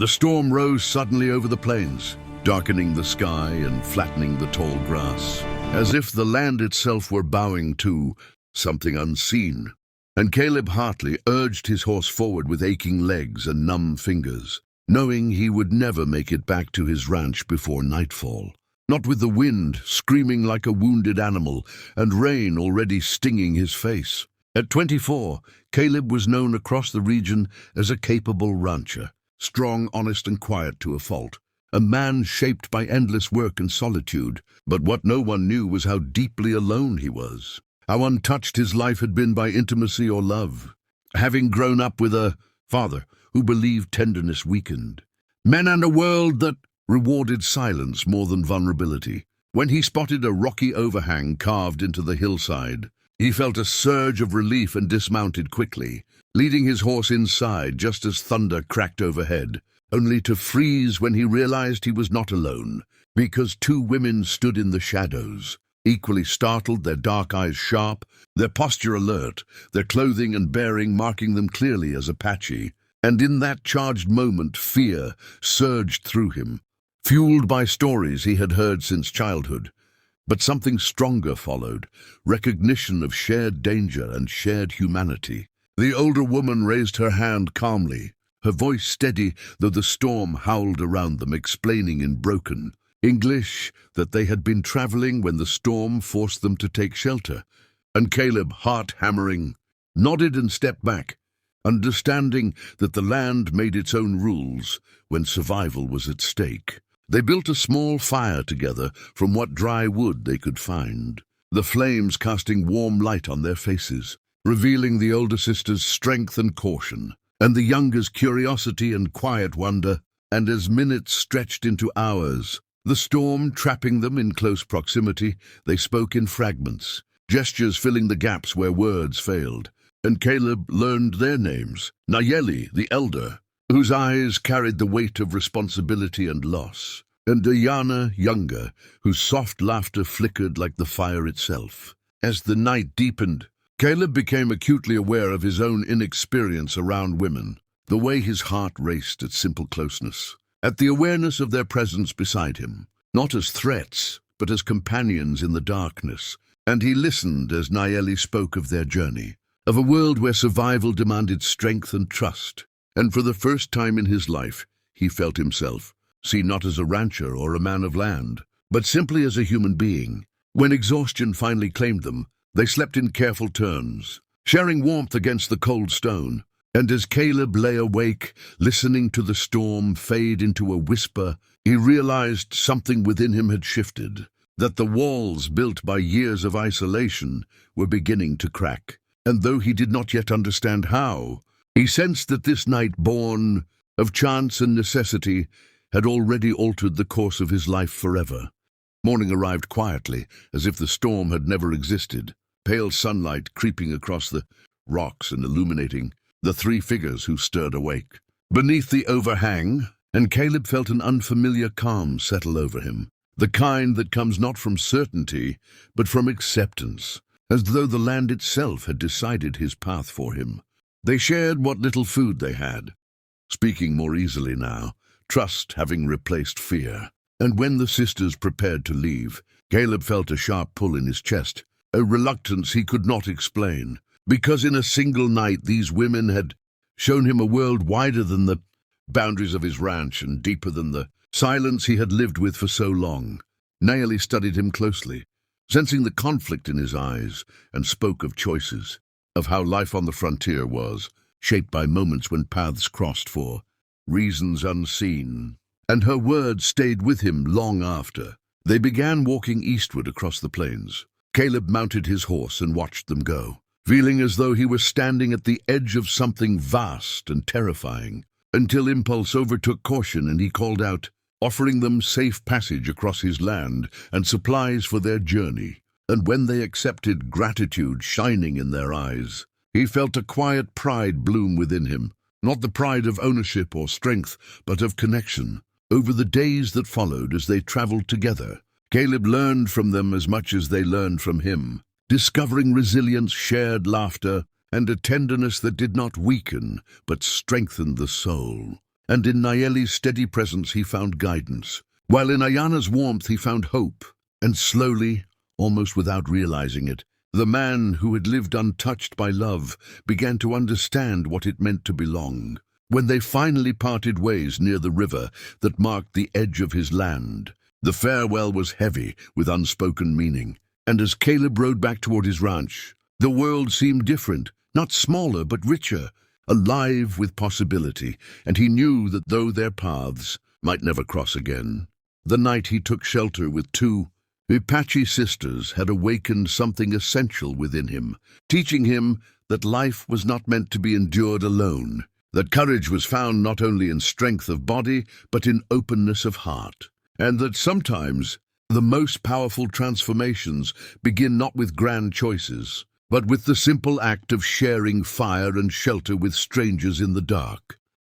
The storm rose suddenly over the plains, darkening the sky and flattening the tall grass, as if the land itself were bowing to something unseen. And Caleb Hartley urged his horse forward with aching legs and numb fingers, knowing he would never make it back to his ranch before nightfall. Not with the wind screaming like a wounded animal and rain already stinging his face. At 24, Caleb was known across the region as a capable rancher, strong, honest, and quiet to a fault. A man shaped by endless work and solitude, but what no one knew was how deeply alone he was. How untouched his life had been by intimacy or love, having grown up with a father who believed tenderness weakened. Men and a world that rewarded silence more than vulnerability. When he spotted a rocky overhang carved into the hillside, he felt a surge of relief and dismounted quickly, leading his horse inside just as thunder cracked overhead, only to freeze when he realized he was not alone, because two women stood in the shadows, equally startled, their dark eyes sharp, their posture alert, their clothing and bearing marking them clearly as Apache. And in that charged moment, fear surged through him, fueled by stories he had heard since childhood. But something stronger followed, recognition of shared danger and shared humanity. The older woman raised her hand calmly, her voice steady though the storm howled around them, explaining in broken English that they had been traveling when the storm forced them to take shelter. And Caleb, heart hammering, nodded and stepped back, understanding that the land made its own rules when survival was at stake. They built a small fire together from what dry wood they could find, the flames casting warm light on their faces, revealing the older sister's strength and caution, and the younger's curiosity and quiet wonder. And as minutes stretched into hours, the storm trapping them in close proximity, they spoke in fragments, gestures filling the gaps where words failed. And Caleb learned their names: Nayeli, the elder, whose eyes carried the weight of responsibility and loss, and Diana, younger, whose soft laughter flickered like the fire itself. As the night deepened, Caleb became acutely aware of his own inexperience around women, the way his heart raced at simple closeness, at the awareness of their presence beside him, not as threats, but as companions in the darkness. And he listened as Nayeli spoke of their journey, of a world where survival demanded strength and trust. And for the first time in his life, he felt himself seen not as a rancher or a man of land, but simply as a human being. When exhaustion finally claimed them, they slept in careful turns, sharing warmth against the cold stone. And as Caleb lay awake, listening to the storm fade into a whisper, he realized something within him had shifted, that the walls built by years of isolation were beginning to crack. And though he did not yet understand how, he sensed that this night, born of chance and necessity, had already altered the course of his life forever. Morning arrived quietly, as if the storm had never existed, pale sunlight creeping across the rocks and illuminating the three figures who stirred awake beneath the overhang. And Caleb felt an unfamiliar calm settle over him, the kind that comes not from certainty, but from acceptance, as though the land itself had decided his path for him. They shared what little food they had, speaking more easily now, trust having replaced fear. And when the sisters prepared to leave, Caleb felt a sharp pull in his chest, a reluctance he could not explain, because in a single night these women had shown him a world wider than the boundaries of his ranch and deeper than the silence he had lived with for so long. Nayeli studied him closely, sensing the conflict in his eyes, and spoke of choices, of how life on the frontier was, shaped by moments when paths crossed for reasons unseen. And her words stayed with him long after. They began walking eastward across the plains. Caleb mounted his horse and watched them go, feeling as though he were standing at the edge of something vast and terrifying, until impulse overtook caution and he called out, offering them safe passage across his land and supplies for their journey. And when they accepted, gratitude shining in their eyes, he felt a quiet pride bloom within him, not the pride of ownership or strength, but of connection. Over the days that followed as they traveled together, Caleb learned from them as much as they learned from him, discovering resilience, shared laughter, and a tenderness that did not weaken but strengthened the soul. and in Nayeli's steady presence he found guidance, while in Ayana's warmth he found hope. And slowly, almost without realizing it, the man who had lived untouched by love began to understand what it meant to belong. When they finally parted ways near the river that marked the edge of his land, the farewell was heavy with unspoken meaning. And as Caleb rode back toward his ranch, the world seemed different, not smaller but richer, alive with possibility, and he knew that though their paths might never cross again, the night he took shelter with two Apache sisters had awakened something essential within him, teaching him that life was not meant to be endured alone, that courage was found not only in strength of body, but in openness of heart, and that sometimes the most powerful transformations begin not with grand choices, but with the simple act of sharing fire and shelter with strangers in the dark.